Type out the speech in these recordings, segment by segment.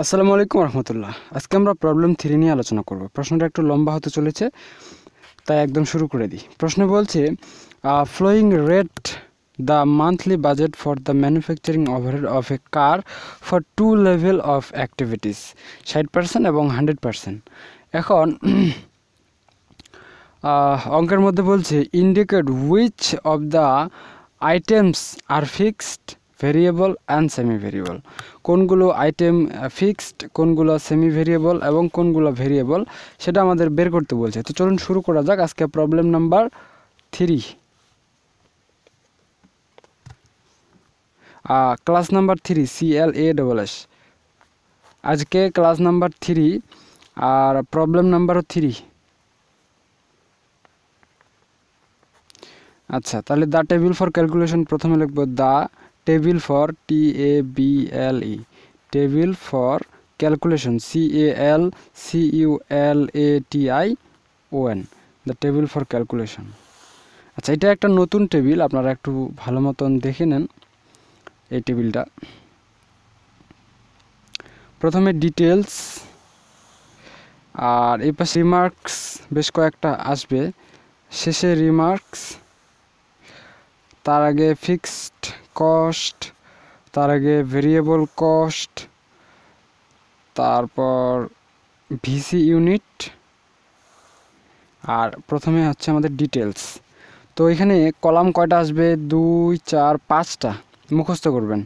আসসালামু আলাইকুম রহমতুল্লাহ। আজকে আমরা প্রবলেম 3 নিয়ে আলোচনা করব। প্রশ্নটা একটু লম্বা হতে চলেছে, তাই একদম শুরু করে দিই। প্রশ্ন বলছে following rate the monthly budget for the manufacturing overhead of a car for two level of activities 60% এবং 100%। এখন অঙ্কের মধ্যে বলছে indicate which of the items are fixed variable and semi variable. কোনগুলো আইটেম ফিক্সড, কোনগুলো সেমি ভেরিয়েবল এবং কোনগুলো variable, সেটা আমাদের বের করতে বলছে। তো চলুন শুরু করা যাক। আজকে problem number 3, class number 3 CLASS। আজকে ক্লাস নাম্বার 3 আর প্রবলেম নাম্বারও 3। আচ্ছা, তাহলে দ্য টেবিল ফর ক্যালকুলেশন প্রথমে লিখব the table for TABLE, table for calculation CALCULATION, the table for calculation. আচ্ছা, এটা একটা নতুন টেবিল, আপনারা একটু ভালো মতন দেখে নেন এই টেবিলটা। প্রথমে ডিটেলস, আর এই পাশে রিমার্কস বেশ কয়েকটা আসবে, শেষে রিমার্কস, তার আগে ফিক্সড কস্ট, তার আগে ভেরিয়েবল কস্ট, তারপর ভিসি ইউনিট, আর প্রথমে হচ্ছে আমাদের ডিটেলস। তো এখানে কলাম কয়টা আসবে? 2, 4, 5টা মুখস্থ করবেন।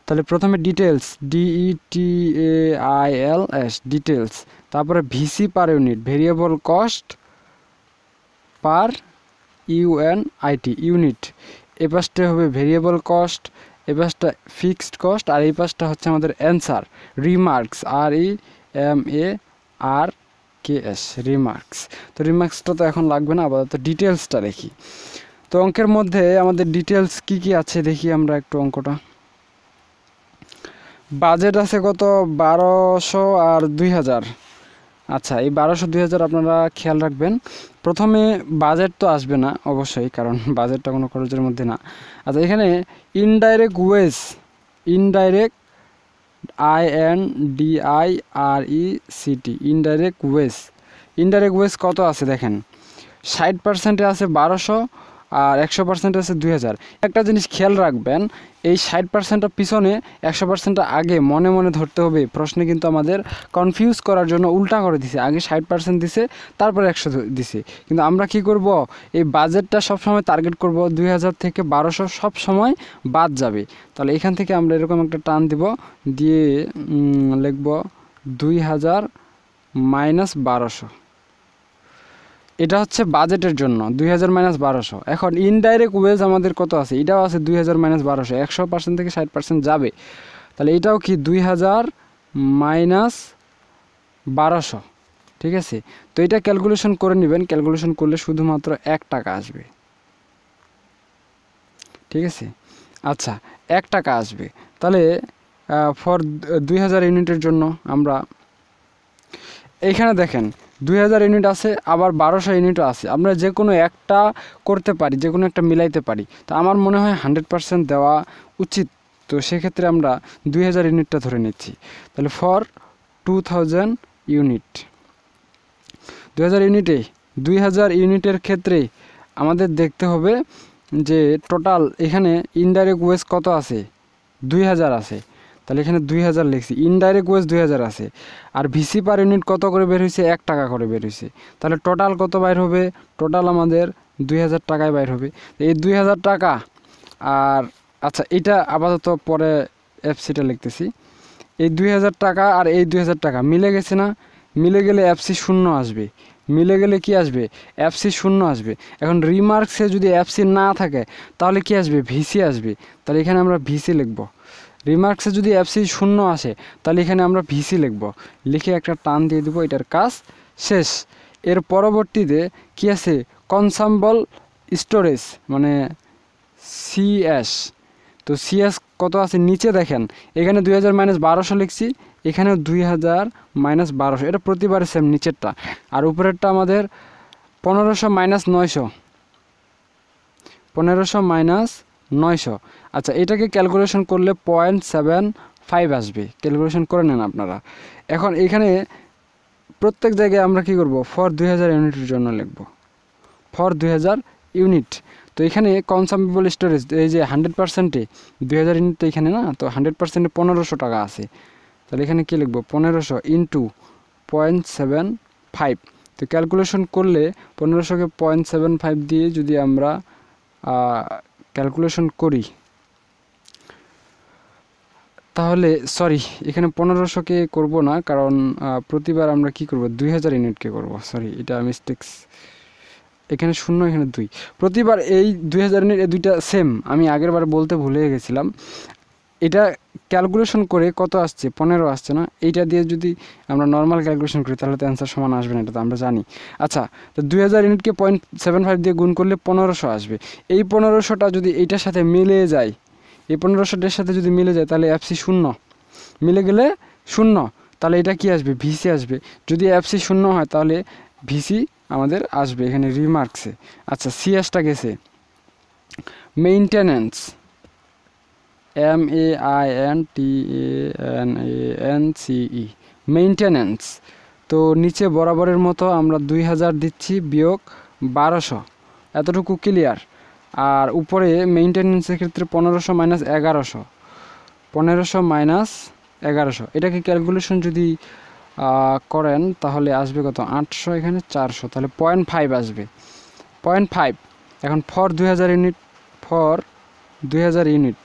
তাহলে প্রথমে ডিটেলস, DETAILS, ডিটেলস। তারপরে VC per unit, variable cost per UNIT, unit. এ পাশটা হবে ভেরিয়েবল কস্ট, এ পাশটা ফিক্সড কস্ট, আর এই পাশটা হচ্ছে আমাদের অ্যান্সার রিমার্কস, REMARKS, রিমার্কস। তো রিমার্কসটা তো এখন লাগবে না, আপাতত ডিটেলসটা দেখি। তো অঙ্কের মধ্যে আমাদের ডিটেলস কি কি আছে দেখি আমরা একটু অঙ্কটা। বাজেট আছে কত? 1200 আর 2000। আচ্ছা, এই 1200 2000 আপনারা খেয়াল রাখবেন। প্রথমে বাজেট তো আসবে না অবশ্যই, কারণ বাজেটটা কোনো খরচের মধ্যে না। আচ্ছা, এখানে indirect wage, indirect INDIRECT, indirect wage. Indirect wage কত আছে দেখেন, 60% আছে 1200 আর 100% আছে 2000। একটা জিনিস খেয়াল রাখবেন, এই 60%টা পিছনে 100%টা আগে মনে মনে ধরতে হবে। প্রশ্নে কিন্তু আমাদের কনফিউজ করার জন্য উল্টা করে দিছে, আগে 60% দিছে তারপরে 100 দিছে। কিন্তু আমরা কি করব, এই বাজেটটা সবসময় টার্গেট করব 2000 থেকে 1200 সব সময় বাদ যাবে। তাহলে এখান থেকে আমরা এরকম একটা টান দিব, দিয়ে লিখব 2000 মাইনাস 1200। এটা হচ্ছে বাজেটের জন্য 2000 মাইনাস 1200। এখন ইনডাইরেক্ট ওয়েজ আমাদের কত আছে? এটাও আছে 2000 মাইনাস 1200, 100% থেকে 60% যাবে। তাহলে এটাও কি 2000 মাইনাস 1200, ঠিক আছে? তো এটা ক্যালকুলেশন করে নেবেন, ক্যালকুলেশন করলে শুধুমাত্র 1 টাকা আসবে, ঠিক আছে? আচ্ছা, 1 টাকা আসবে। তাহলে ফর 2000 ইউনিটের জন্য আমরা এইখানে দেখেন 2000 ইউনিট আছে, আবার 1200 ইউনিটও আছে। আমরা যে কোনো একটা করতে পারি, যে কোনো একটা মিলাইতে পারি। তো আমার মনে হয় 100% দেওয়া উচিত। তো সেক্ষেত্রে আমরা 2000 ইউনিটটা ধরে নিচ্ছি। তাহলে ফর 2000 ইউনিট, 2000 ইউনিটের ক্ষেত্রে আমাদের দেখতে হবে যে টোটাল এখানে ইনডাইরেক্ট ওয়েজ কত আছে? 2000 আছে। তাহলে এখানে 2000 লিখছি, ইনডাইরেক্ট ওয়েজ 2000 আছে। আর ভিসি পার ইউনিট কত করে বের হয়েছে? 1 টাকা করে বের হয়েছে। তাহলে টোটাল কত বাইর হবে? টোটাল আমাদের 2000 টাকায় বাইর হবে। এই 2000 টাকা আর আচ্ছা, এটা আপাতত পরে এফসিটা লিখতেছি। এই 2000 টাকা আর এই 2000 টাকা মিলে গেছে না? মিলে গেলে এফসি শূন্য আসবে। মিলে গেলে কি আসবে? এফসি শূন্য আসবে। এখন রিমার্কসে যদি এফসি না থাকে তাহলে কি আসবে? ভিসি আসবে। তাহলে এখানে আমরা ভিসি লিখব। রিমার্কসে যদি এফসি শূন্য আসে তাহলে এখানে আমরা ভিসি লিখব, লিখে একটা টান দিয়ে দেবো, এটার কাজ শেষ। এর পরবর্তীতে কি আছে? কনসাম্বল স্টোরেজ মানে সিএস। তো সিএস কত আছে নিচে দেখেন, এখানে 2000 মাইনাস 1200 লিখছি, এখানেও 2000 মাইনাস 1200, এটা প্রতিবারে সেম নিচেরটা। আর উপরেরটা আমাদের 1500 মাইনাস 900, 1500 মাইনাস 900। আচ্ছা, এটাকে ক্যালকুলেশন করলে 0.75 5 আসবে। ক্যালকুলেশন করে নেন আপনারা। এখন এখানে প্রত্যেক জায়গায় আমরা কি করব, ফর 2000 ইউনিটের জন্য লিখব, ফর 2000 ইউনিট। তো এখানে কনসামেবল স্টোরেজ এই যে 100%-এ 2000 ইউনিট, তো এখানে না, তো 100%-এ 1500 টাকা আছে। তাহলে এখানে কি লিখব, 1500 ইন্টু 0.75। তো ক্যালকুলেশন করলে 1500-কে 0.75 দিয়ে যদি আমরা ক্যালকুলেশন করি, তাহলে সরি এখানে 1500-কে করব না, কারণ প্রতিবার আমরা কি করব, 2000 ইউনিটকে করব। সরি, এটা মিস্টেক্স, এখানে 0 এখানে 2, প্রতিবার এই 2000 ইউনিট, এই দুইটা সেম। আমি আগের বার বলতে ভুলে গেছিলাম। এটা ক্যালকুলেশন করে কত আসছে, 15 আসছে না, এইটা দিয়ে যদি আমরা নর্মাল ক্যালকুলেশন করি তাহলে তো অ্যান্সার সমান আসবে না, এটা তো আমরা জানি। আচ্ছা, তো 2000 ইউনিটকে 0.75 দিয়ে গুণ করলে 1500 আসবে। এই 1500টা যদি এইটার সাথে মিলে যায়, এই 1500টার সাথে যদি মিলে যায়, তাহলে এফসি 0 মিলে গেলে 0, তাহলে এটা কি আসবে, ভিসি আসবে। যদি এফসি 0 হয় তাহলে ভিসি আমাদের আসবে এখানে রিমার্কসে। আচ্ছা, সিএসটা গেছে, মেইনটেনেন্স, MAINTENANCE, মেইনটেনেন্স। তো নিচে বরাবরের মতো আমরা 2000 দিচ্ছি বিয়োগ 1200, এতটুকু ক্লিয়ার। আর উপরে মেইনটেনেন্সের ক্ষেত্রে 1500 মাইনাস 1100, 1500 মাইনাস 1100, এটাকে ক্যালকুলেশন যদি করেন তাহলে আসবে কত, 800, এখানে 400, তাহলে 0.5 আসবে, 0.5। এখন ফর 2000 ইউনিট, ফর 2000 ইউনিট,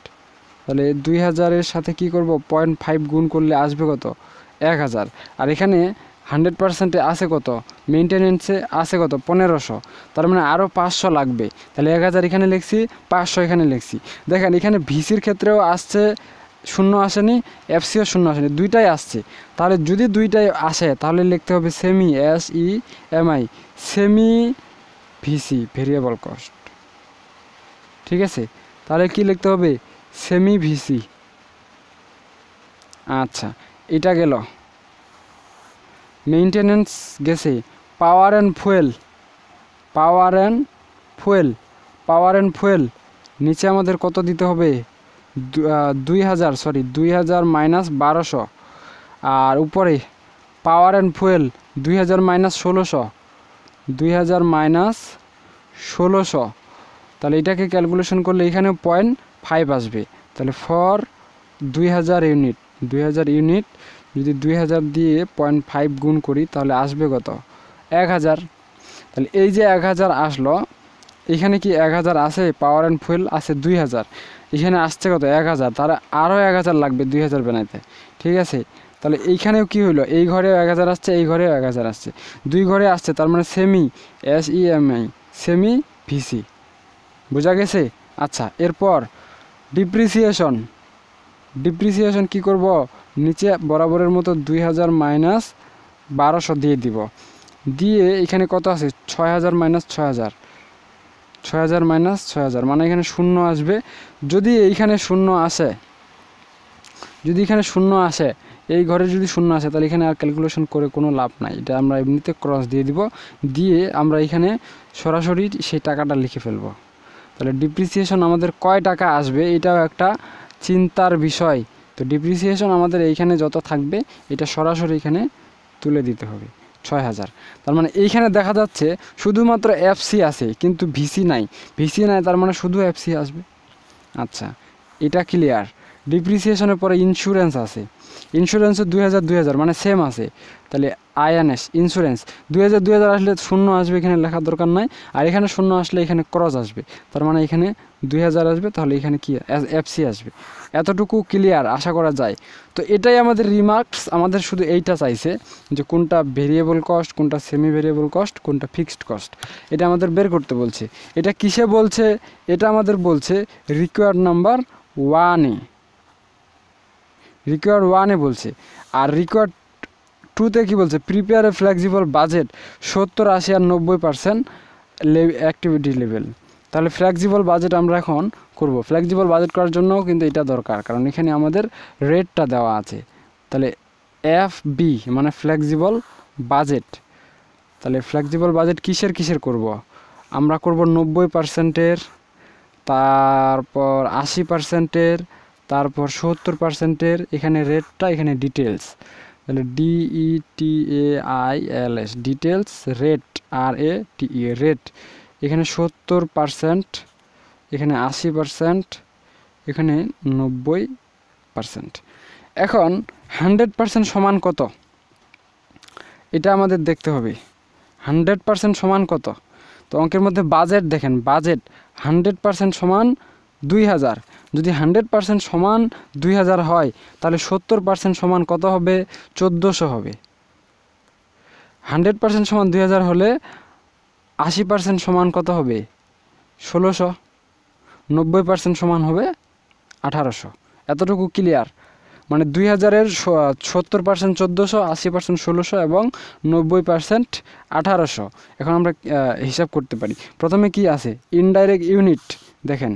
তাহলে 2000-এর সাথে কি করব, 0.5 গুণ করলে আসবে কত, 1000। আর এখানে 100%-এ আছে কত, মেইনটেনেন্সে আছে কত, 1500, তার মানে আরও 500 লাগবে। তাহলে 1000 এখানে লিখছি, 500 এখানে লিখছি। দেখেন এখানে ভিসির ক্ষেত্রেও আসছে, 0 আসেনি, এফসিও 0 আসেনি, দুইটাই আসছে। তাহলে যদি দুইটাই আসে তাহলে লিখতে হবে semi, SEMI, semi VC variable cost. ঠিক আছে, তাহলে কি লিখতে হবে, সেমি ভিসি। আচ্ছা, এটা গেল, মেইনটেনেন্স গেছে, power and fuel, power and fuel, power and fuel নিচে আমাদের কত দিতে হবে, 2000 মাইনাস 1200। আর উপরে power and fuel 2000 minus 1600, 2000 minus 1600। তাহলে এটাকে ক্যালকুলেশন করলে এখানে 0.5 আসবে। তাহলে ফর 2000 ইউনিট, 2000 ইউনিট যদি 2000 দিয়ে 0.5 গুণ করি তাহলে আসবে কত, 1000। তাহলে এই যে 1000 আসলো, এখানে কি 1000 আছে, পাওয়ার অ্যান্ড ফুয়েল আছে 2000, এখানে আসছে কত, 1000, তাহলে আরও 1000 লাগবে 2000 বানাইতে। ঠিক আছে, তাহলে এইখানেও কি হলো, এই ঘরেও 1000 আসছে, এই ঘরেও 1000 আসছে, দুই ঘরে আসছে, তার মানে সেমি, SEMI, সেমি ভিসি। বোঝা গেছে? আচ্ছা, এরপর ডিপ্রিসিয়েশন, ডিপ্রিসিয়েশন কি করব, নিচে বরাবরের মতো 2000 মাইনাস 1200 দিয়ে দিব, দিয়ে এখানে কত আছে, 6000 মাইনাস 6000, 6000 মাইনাস 6000, মানে এখানে 0 আসবে। যদি এইখানে 0 আসে, যদি এখানে 0 আসে, এই ঘরে যদি 0 আসে, তাহলে এখানে আর ক্যালকুলেশন করে কোনো লাভ নাই, এটা আমরা এমনিতে ক্রস দিয়ে দিব, দিয়ে আমরা এখানে সরাসরি সেই টাকাটা লিখে ফেলবো। তাহলে ডিপ্রিসিয়েশন আমাদের কয় টাকা আসবে, এটাও একটা চিন্তার বিষয়। তো ডিপ্রিসিয়েশন আমাদের এইখানে যত থাকবে এটা সরাসরি এখানে তুলে দিতে হবে, 6000। তার মানে এইখানে দেখা যাচ্ছে শুধুমাত্র এফসি আছে কিন্তু ভিসি নাই, ভিসি নাই তার মানে শুধু এফসি আসবে। আচ্ছা, এটা ক্লিয়ার। ডিপ্রিসিয়েশনের পরে ইন্স্যুরেন্স আছে, ইন্স্যুরেন্সের 2000 মানে সেম আছে। তাহলে INS ইন্স্যুরেন্স 2000 আসলে 0 আসবে, এখানে লেখার দরকার নাই। আর এখানে 0 আসলে এখানে ক্রস আসবে, তার মানে এখানে 2000 আসবে, তাহলে এখানে কি এফসি আসবে। এতটুকু ক্লিয়ার আশা করা যায়। তো এটাই আমাদের রিমার্কস, আমাদের শুধু এইটা চাইছে যে কোনটা ভেরিয়েবল কস্ট, কোনটা সেমি ভেরিয়েবল কস্ট, কোনটা ফিক্সড কস্ট, এটা আমাদের বের করতে বলছে। এটা কিসে বলছে, এটা আমাদের বলছে রিকোয়ার্ড নাম্বার 1-এ, রিকোয়ার্ড 1-এ বলছে। আর রিকোয়ার্ড 2-তে কী বলছে, প্রিপেয়ার এ ফ্লেক্সিবল বাজেট 70, 80 আর 90% অ্যাক্টিভিটি লেভেল। তাহলে ফ্লেক্সিবল বাজেট আমরা এখন করব। ফ্লেক্সিবল বাজেট করার জন্যও কিন্তু এটা দরকার, কারণ এখানে আমাদের রেটটা দেওয়া আছে। তাহলে FB মানে ফ্লেক্সিবল বাজেট। তাহলে ফ্লেক্সিবল বাজেট কিসের কিসের করব, আমরা করব 90%-এর, তারপর 80%-এর, তারপর 70%-এর এখানে রেটটা, এখানে ডিটেলস, তাহলে DETAILS details, rate RATE rate, এখানে 70%, এখানে 80%, এখানে 90%। এখন 100% সমান কত, এটা আমাদের দেখতে হবে। 100% সমান কত? তো অঙ্কের মধ্যে বাজেট দেখেন, বাজেট 100% সমান 2000। যদি 100% সমান 2000 হয় তাহলে 70% সমান কত হবে? 1400 হবে। 100% সমান 2000 হলে 80% সমান কত হবে? 1600। 90% সমান হবে 1800। এতটুকু ক্লিয়ার? মানে 2000-এর 70% 1400, 80% 1600 এবং 90% 1800। এখন আমরা হিসাব করতে পারি। প্রথমে কি আছে? Indirect unit. দেখেন,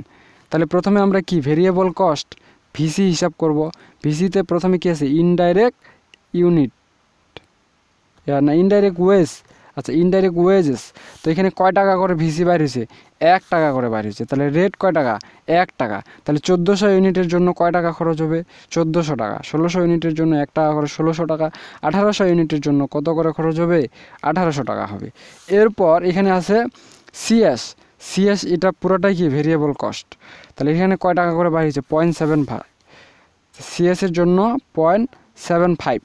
তাহলে প্রথমে আমরা কি ভেরিয়েবল কস্ট ভিসি হিসাব করব। ভিসিতে প্রথমে কি আছে? ইনডাইরেক্ট ইউনিট না, ইনডাইরেক্ট ওয়েজ। আচ্ছা, ইনডাইরেক্ট ওয়েজেস। তো এখানে কয় টাকা করে ভিসি বাইর হয়েছে? 1 টাকা করে বাইর হয়েছে। তাহলে রেট কয় টাকা? 1 টাকা। তাহলে 1400 ইউনিটের জন্য কয় টাকা খরচ হবে? 1400 টাকা। 1600 ইউনিটের জন্য 1 টাকা করে 1600 টাকা। 1800 ইউনিটের জন্য কত করে খরচ হবে? 1800 টাকা হবে। এরপর এখানে আছে সিএস। সিএস এটা পুরোটাই কি? Variable cost. তাহলে এখানে কয় টাকা করে বাইর হয়েছে? 0.75। সিএস এর জন্য 0.75।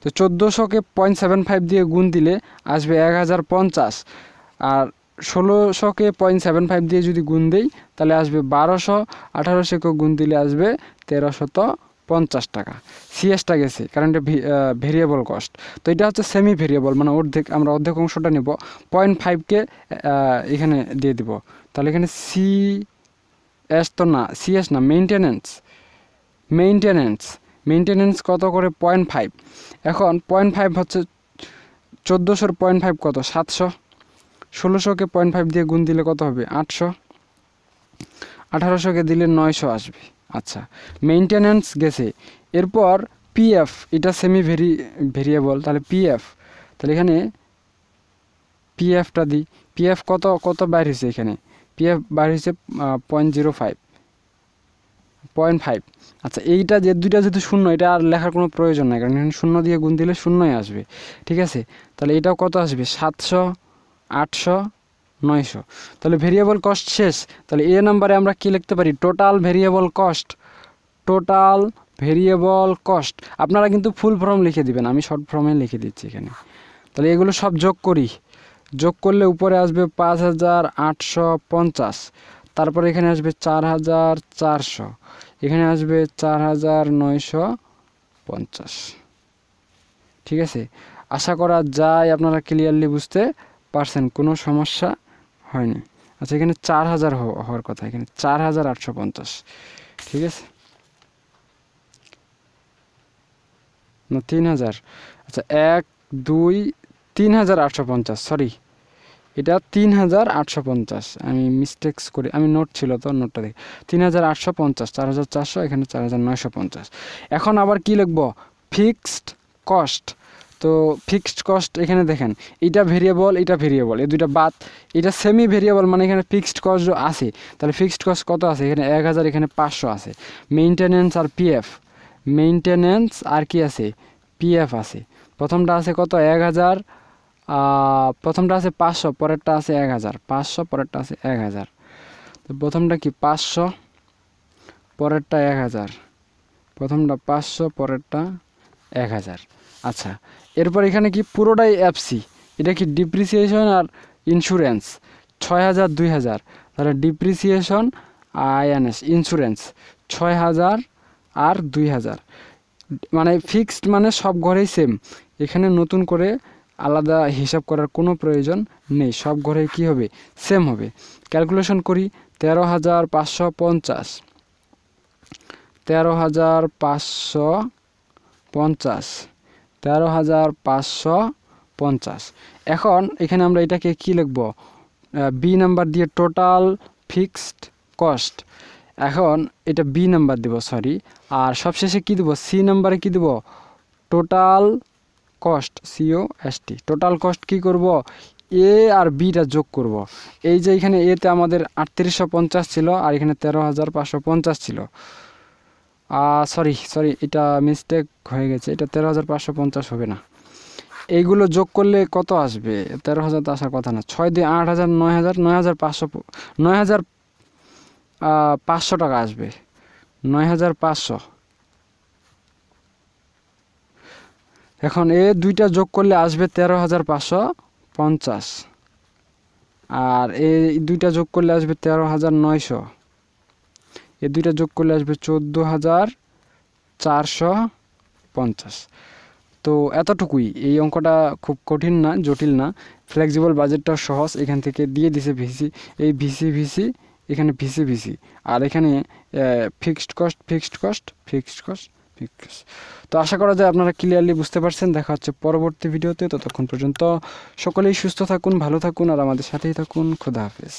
তো 1400-কে 0.75 দিয়ে গুণ দিলে আসবে 1050। আর 1600-কে 0.75 দিয়ে যদি গুণ দেই তাহলে আসবে 1200। 1800-কে গুণ দিলে আসবে 1350 টাকা। সিএসটা গেছে, কারণ এটা ভেরিয়েবল কস্ট। তো এটা হচ্ছে সেমি ভেরিয়েবল, মানে অর্ধেক। আমরা অর্ধেক অংশটা নেব, 0.5-কে এখানে দিয়ে দিব। তাহলে এখানে সিএস তো না, সিএস না, মেইনটেনেন্স কত করে? 0.5। এখন 0.5 হচ্ছে 1400-র 0.5 কত? 700। 1600-কে 0.5 দিয়ে গুণ দিলে কত হবে? 800। 1800-কে দিলে 900 আসবে। আচ্ছা, মেইনটেনেন্স গেছে। এরপর পিএফ, এটা সেমি ভেরিয়েবল। তাহলে পিএফ, তাহলে এখানে পিএফটা দিই। পিএফ কত বাইর হয়েছে? এখানে পিএফ বাইর হয়েছে 0.5। আচ্ছা, এইটা যে দুইটা যেহেতু শূন্য, এটা আর লেখার কোনো প্রয়োজন নাই, কারণ এখানে শূন্য দিয়ে গুণ দিলে শূন্যই আসবে। ঠিক আছে, তাহলে এটাও কত আসবে? 700, 800, 900। তাহলে ভেরিয়েবল কস্ট শেষ। তাহলে এ নাম্বারে আমরা কি লিখতে পারি? Total variable cost. Total variable cost. আপনারা কিন্তু ফুল ফর্ম লিখে দিবেন, আমি শর্ট ফর্মে লিখে দিচ্ছি এখানে। তাহলে এগুলো সব যোগ করি। যোগ করলে উপরে আসবে 5850। তারপরে এখানে আসবে 4400। এখানে আসবে 4950। ঠিক আছে, আশা করা যায় আপনারা ক্লিয়ারলি বুঝতে পারছেন, কোনো সমস্যা হয়নি। আচ্ছা, এখানে 4000 হওয়ার কথা, এখানে 4850। ঠিক আছে, না 3000। আচ্ছা, 3850, সরি, এটা 3850। আমি মিস্টেক্স করি, আমি নোট ছিল তো, নোটটা দেখি। 3850, 4400, এখানে 4950। এখন আবার কি লিখব? Fixed cost. তো ফিক্সড কস্ট এখানে দেখেন, এটা ভেরিয়েবল, এটা ভেরিয়েবল, এই দুইটা বাদ। এটা সেমি ভেরিয়েবল, মানে এখানে ফিক্সড কস্ট আছে। তাহলে ফিক্সড কস্ট কত আছে? এখানে 1000, এখানে 500 আছে। মেইনটেনেন্স আর পিএফ, মেইনটেনেন্স আর কি আছে? পিএফ আছে। প্রথমটা আছে কত? 1000। প্রথমটা আছে 500, পরেরটা আছে 1000। 500, পরেরটা আছে 1000। তো প্রথমটা কি? 500, পরেরটা 1000। প্রথমটা 500, পরেরটা 1000। আচ্ছা, এরপর এখানে কি? পুরোটাই এফসি। এটা কি? ডিপ্রিসিয়েশন আর ইন্স্যুরেন্স। 6000, 2000। তাহলে ডিপ্রিসিয়েশন, আইএনএস, ইন্স্যুরেন্স 6000 আর 2000। মানে ফিক্সড, মানে সব ঘরেই সেম। এখানে নতুন করে আলাদা হিসাব করার কোনো প্রয়োজন নেই, সব ঘরে কি হবে? সেম হবে। ক্যালকুলেশন করি। 13550, 13550, 13550। এখন এখানে আমরা এটাকে কি লিখব? বি নাম্বার দিয়ে টোটাল ফিক্সড কস্ট। এখন এটা বি নাম্বার দেব, সরি। আর সবশেষে কি দেব? সি নাম্বারে কি দেব? Total cost, COST। Total cost কি করব? এ আর বিটা যোগ করব। এই যে এখানে এতে আমাদের 3850 ছিল, আর এখানে 13550 ছিল। সরি সরি, এটা মিস্টেক হয়ে গেছে, এটা 13,550 হবে না। এইগুলো যোগ করলে কত আসবে? 13,000 তো আসার কথা না। 6 দিয়ে 8,000, 9,000, 9,500, 9,500 টাকা আসবে, 9,500। এখন এ দুইটা যোগ করলে আসবে 13,550, আর এই দুইটা যোগ করলে আসবে 13,900, এই দুইটা যোগ করলে আসবে 14,450। তো এতটুকুই, এই অঙ্কটা খুব কঠিন না, জটিল না। ফ্লেক্সিবল বাজেটটাও সহজ, এখান থেকে দিয়ে দিছে ভিসি, এই ভিসি ভিসি, এখানে ভিসি ভিসি, আর এখানে fixed cost fixed cost fixed cost fixed cost. তো আশা করা যায় আপনারা ক্লিয়ারলি বুঝতে পারছেন। দেখা হচ্ছে পরবর্তী ভিডিওতে, ততক্ষণ পর্যন্ত সকলেই সুস্থ থাকুন, ভালো থাকুন, আর আমাদের সাথেই থাকুন। খোদা হাফেজ।